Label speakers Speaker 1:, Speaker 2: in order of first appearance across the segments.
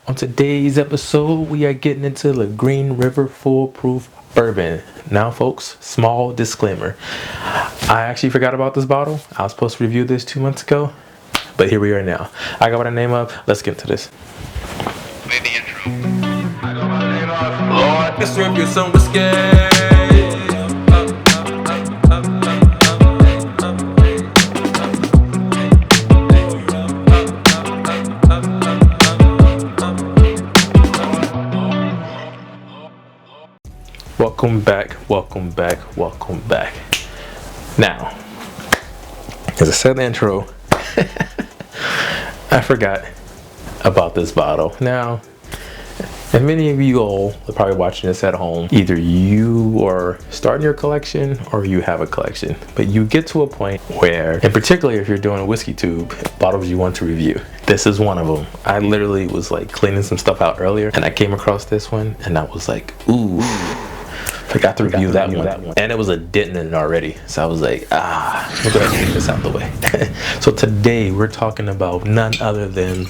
Speaker 1: On today's episode, we are getting into the Green River Foolproof Bourbon. Now, folks, small disclaimer. I actually forgot about this bottle. I was supposed to review this 2 months ago, but here we are now. I got my name up. Let's get into this.
Speaker 2: Play the intro.
Speaker 3: I got my name up. Lord, let's serve you some whiskey.
Speaker 1: Welcome back. Now, as I said in the intro, I forgot about this bottle. Now, and many of you all are probably watching this at home. Either you are starting your collection or you have a collection. But you get to a point where, and particularly if you're doing a whiskey tube, bottles you want to review. This is one of them. I literally was like cleaning some stuff out earlier and I came across this one and I was like, ooh. Forgot to review that one. And it was a dent in it already. So I was like, we'll go ahead and get this out of the way. So today we're talking about none other than,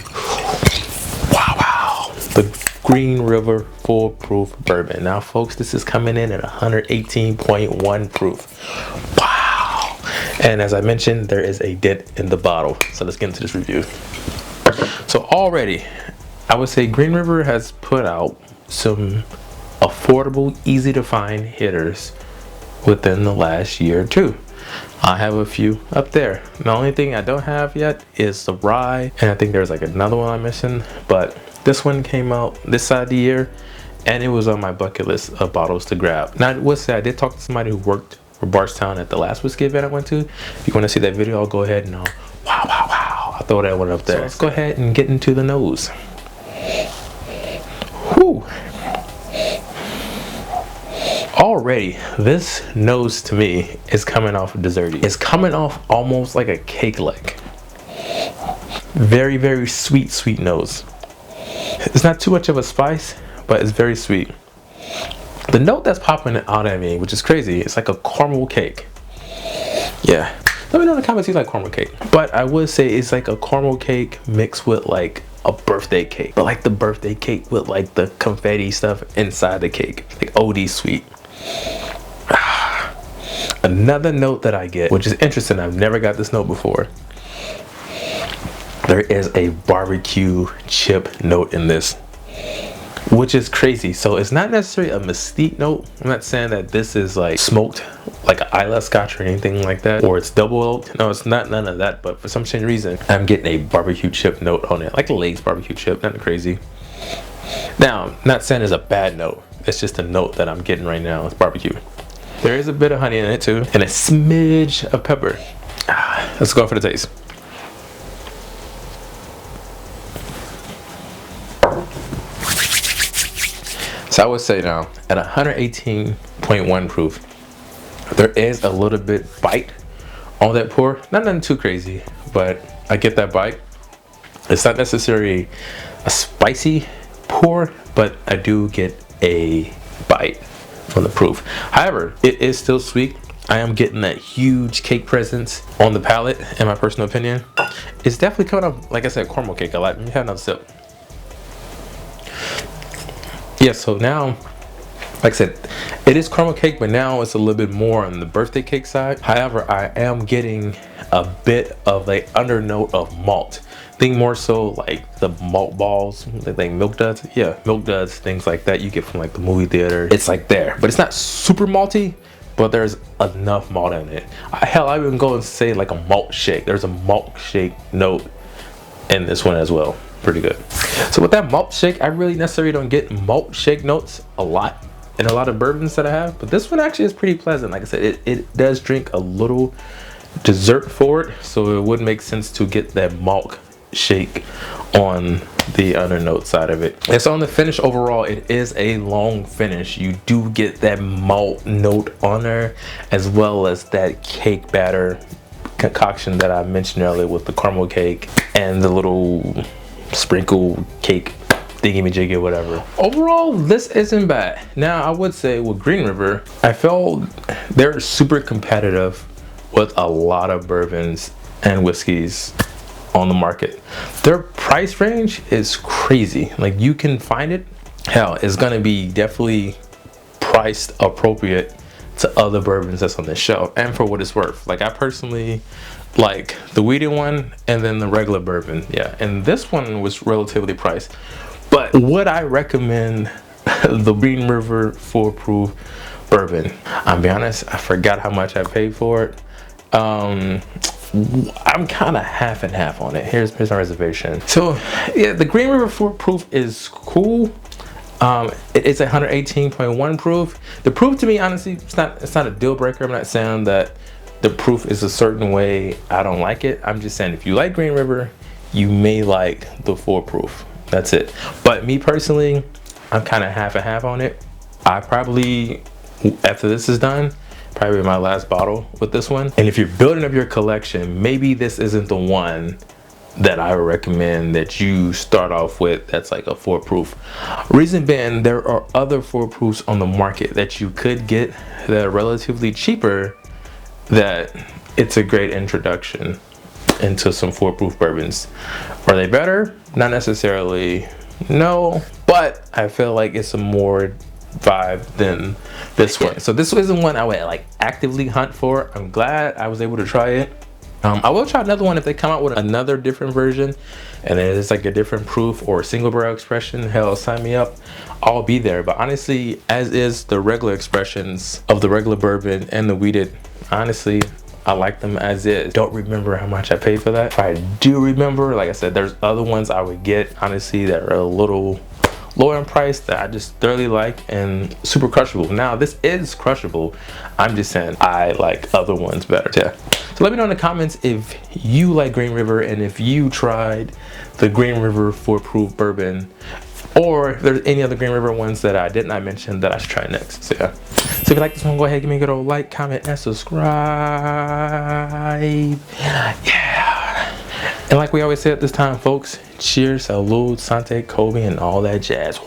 Speaker 1: the Green River Foolproof Bourbon. Now, folks, this is coming in at 118.1 proof. Wow. And as I mentioned, there is a dent in the bottle. So let's get into this review. So already, I would say Green River has put out some affordable, easy to find hitters within the last year or two. I have a few up there. The only thing I don't have yet is the rye, and I think there's like another one I'm missing, but this one came out this side of the year and it was on my bucket list of bottles to grab. Now, I would say I did talk to somebody who worked for Bardstown at the last whiskey event I went to. If you want to see that video, I'll go ahead and I'll throw that one up there. So let's go ahead and get into the nose. Whew. Already, this nose to me is coming off desserty. It's coming off almost like a cake-like. Very, very sweet nose. It's not too much of a spice, but it's very sweet. The note that's popping out at me, which is crazy, it's like a caramel cake. Yeah. Let me know in the comments if you like caramel cake. But I would say it's like a caramel cake mixed with like a birthday cake. But like the birthday cake with like the confetti stuff inside the cake. Like OD sweet. Another note that I get, which is interesting, I've never got this note before. There is a barbecue chip note in this, which is crazy. So it's not necessarily a mesquite note. I'm not saying that this is like smoked like an Isla Scotch or anything like that, or it's double oaked. No, it's not none of that, but for some strange reason I'm getting a barbecue chip note on it, like a Lay's barbecue chip, nothing crazy. Now, I'm not saying it's a bad note, it's just a note that I'm getting right now. It's barbecue. There is a bit of honey in it too, and a smidge of pepper. Let's go for the taste. So I would say now, at 118.1 proof, there is a little bit bite on that pour. Not nothing too crazy, but I get that bite. It's not necessarily a spicy pour, but I do get a bite from the proof. However, it is still sweet. I am getting that huge cake presence on the palate, in my personal opinion. It's definitely coming up, like I said, caramel cake a lot. Let me have another sip. Yeah, so now, like I said, it is caramel cake, but now it's a little bit more on the birthday cake side. However, I am getting a bit of a undernote of malt. Think more so like the malt balls, like Milk Duds. Yeah, Milk Duds, things like that you get from like the movie theater. It's like there, but it's not super malty, but there's enough malt in it. Hell, I even go and say like a malt shake. There's a malt shake note in this one as well. Pretty good. So with that malt shake, I really necessarily don't get malt shake notes a lot in a lot of bourbons that I have, but this one actually is pretty pleasant. Like I said, it does drink a little dessert forward, so it would make sense to get that malt shake on the undernote side of it. And so on the finish overall, it is a long finish. You do get that malt note on there, as well as that cake batter concoction that I mentioned earlier with the caramel cake and the little sprinkle cake thingy-majiggy or whatever. Overall, this isn't bad. Now, I would say with Green River, I felt they're super competitive with a lot of bourbons and whiskeys on the market. Their price range is crazy. Like, you can find it. Hell, it's gonna be definitely priced appropriate to other bourbons that's on this shelf, and for what it's worth. Like, I personally like the weeded one and then the regular bourbon. Yeah, and this one was relatively priced. But would I recommend the Green River 4 Proof bourbon? I'll be honest, I forgot how much I paid for it. I'm kind of half and half on it. Here's my reservation. So yeah, the Green River 4 Proof is cool. It is 118.1 proof. The proof, to me, honestly, it's not a deal breaker. I'm not saying that the proof is a certain way. I don't like it. I'm just saying if you like Green River, you may like the 4 proof. That's it. But me personally, I'm kind of half and half on it. I probably, after this is done, probably my last bottle with this one. And if you're building up your collection, maybe this isn't the one that I would recommend that you start off with that's like a 4 proof. Reason being, there are other 4 proofs on the market that you could get that are relatively cheaper, that it's a great introduction into some 4 proof bourbons. Are they better? Not necessarily, no, but I feel like it's a more vibe than this one. So this isn't one I would like actively hunt for. I'm glad I was able to try it. I will try another one if they come out with another different version and it's like a different proof or single barrel expression. Hell, sign me up, I'll be there. But honestly, as is the regular expressions of the regular bourbon and the weeded, honestly, I like them as is. Don't remember how much I paid for that. If I do remember, like I said, there's other ones I would get, honestly, that are a little lower in price that I just thoroughly like and super crushable. Now, this is crushable. I'm just saying I like other ones better. Yeah. So let me know in the comments if you like Green River and if you tried the Green River 4 Proof bourbon, or if there's any other Green River ones that I did not mention that I should try next. So yeah. So if you like this one, go ahead, give me a good old like, comment, and subscribe. Yeah. And like we always say at this time, folks, cheers, salud, sante, Kobe, and all that jazz.